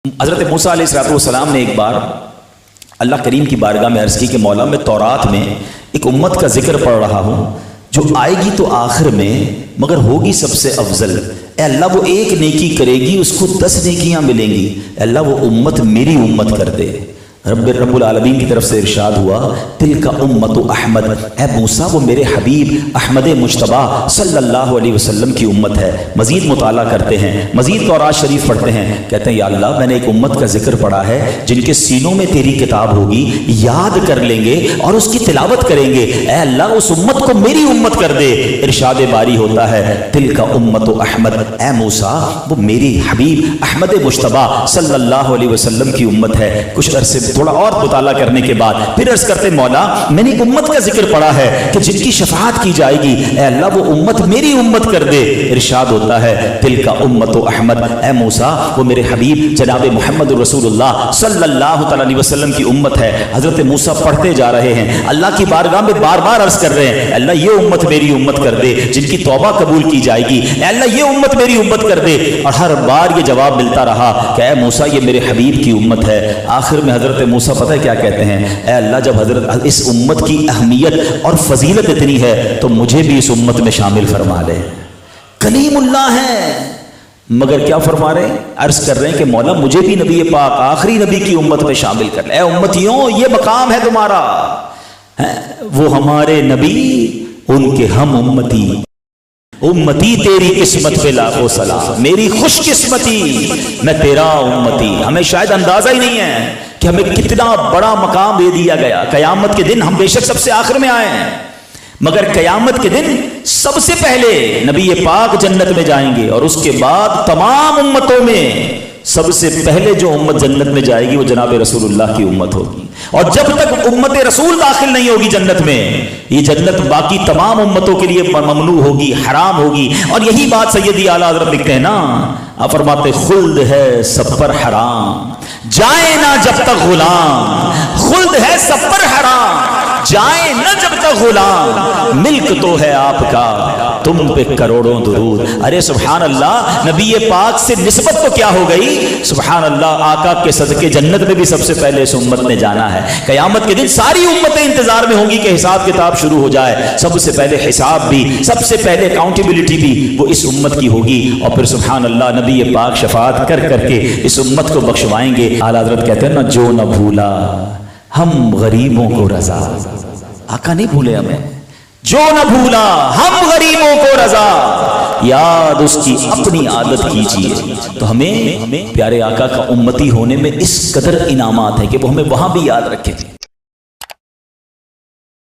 حضرت موسیٰ علیہ السلام نے ایک بار اللہ کریم کی بارگاہ میں عرض کی کہ مولا میں تورات میں ایک امت کا ذکر پڑھ رہا ہوں جو آئے گی تو آخر میں مگر ہوگی سب سے افضل۔ اے اللہ وہ ایک نیکی کرے گی اس کو 10 نیکیاں ملیں گی، اے اللہ وہ امت میری امت کر دے۔ رب العالمین کی طرف سے ارشاد ہوا تلک امت احمد، اے موسیٰ وہ میرے حبیب احمد مجتبیٰ صلی اللہ علیہ وسلم کی امت ہے۔ مزید مطالعہ کرتے ہیں، مزید تورات شریف پڑھتے ہیں، کہتے ہیں یا اللہ میں نے ایک امت کا ذکر پڑھا ہے جن کے سینوں میں تیری کتاب ہوگی، یاد کر لیں گے اور اس کی تلاوت کریں گے، اے اللہ اس امت کو میری امت کر دے۔ ارشاد باری ہوتا ہے تلک امت احمد، اے موسیٰ وہ میری حبیب احمد مجتبیٰ صلی اللہ علیہ وسلم کی امت ہے۔ کچھ عرصے تھوڑا اور مطالعہ کرنے کے بعد پھر عرض کرتے مولا میں نے ایک امت کا ذکر پڑھا ہے کہ جن کی شفاعت کی جائے گی، اے اللہ وہ امت میری امت کر دے۔ ارشاد ہوتا ہے تلک امت احمد، اے موسیٰ وہ میرے حبیب جناب محمد رسول اللہ صلی اللہ تعالی علیہ وسلم کی امت ہے۔ حضرت موسیٰ پڑھتے جا رہے ہیں، اللہ کی بارگاہ میں بار بار عرض کر رہے ہیں اے اللہ یہ امت میری امت کر دے جن کی توبہ قبول کی جائے گی، اے اللہ یہ امت میری امت کر دے، اور ہر بار یہ جواب ملتا رہا کہ اے موسیٰ یہ میرے حبیب کی امت ہے۔ آخر میں حضرت موسیٰ پتہ ہے کیا کہتے ہیں، اے اللہ جب حضرت اس امت کی اہمیت اور فضیلت اتنی ہے تو مجھے بھی اس امت میں شامل فرما لے۔ کلیم اللہ ہے مگر کیا فرما رہے ہیں، عرض کر رہے ہیں کہ مولا مجھے بھی نبی پاک آخری نبی کی امت میں شامل کر لے۔ اے امتیوں یہ مقام ہے تمہارا، وہ ہمارے نبی ان کے ہم امتی، امتی تیری قسمت پہ لاکھوں سلام، میری خوش قسمتی میں تیرا امتی۔ ہمیں شاید اندازہ ہی نہیں ہے کہ ہمیں کتنا بڑا مقام دے دیا گیا۔ قیامت کے دن ہم بے شک سب سے آخر میں آئے ہیں، مگر قیامت کے دن سب سے پہلے نبی پاک جنت میں جائیں گے، اور اس کے بعد تمام امتوں میں سب سے پہلے جو امت جنت میں جائے گی وہ جناب رسول اللہ کی امت ہوگی۔ اور جب تک امت رسول داخل نہیں ہوگی جنت میں، یہ جنت باقی تمام امتوں کے لیے ممنوع ہوگی، حرام ہوگی۔ اور یہی بات سیدی اعلیٰ حضرت لکھتے ہیں نا، آپ فرماتے خلد ہے سب پر حرام جائے نہ جب تک غلام، خلد ہے سب پر حرام جائے نہ جب تک غلام، ملک تو ہے آپ کا تم پہ کروڑوں درود۔ ارے سبحان اللہ، نبی پاک سے نسبت تو کیا ہو گئی، سبحان اللہ، آقا کے صدقے جنت میں بھی سب سے پہلے اس امت نے جانا ہے۔ قیامت کے دن ساری امتیں انتظار میں ہوں گی کہ حساب کتاب شروع ہو جائے، سب سے پہلے حساب بھی، سب سے پہلے اکاؤنٹیبلٹی بھی وہ اس امت کی ہوگی، اور پھر سبحان اللہ نبی پاک شفاعت کر کر کے اس امت کو بخشوائیں گے۔ اعلیٰ حضرت کہتے ہیں نا جو نہ بھولا ہم غریبوں کو رضا، آقا نہیں بھولے ہمیں، جو نہ بھولا ہم غریبوں کو رضا، یاد اس کی اپنی عادت کیجیے۔ تو ہمیں پیارے آقا کا امتی ہونے میں اس قدر انعامات ہیں کہ وہ ہمیں وہاں بھی یاد رکھیں۔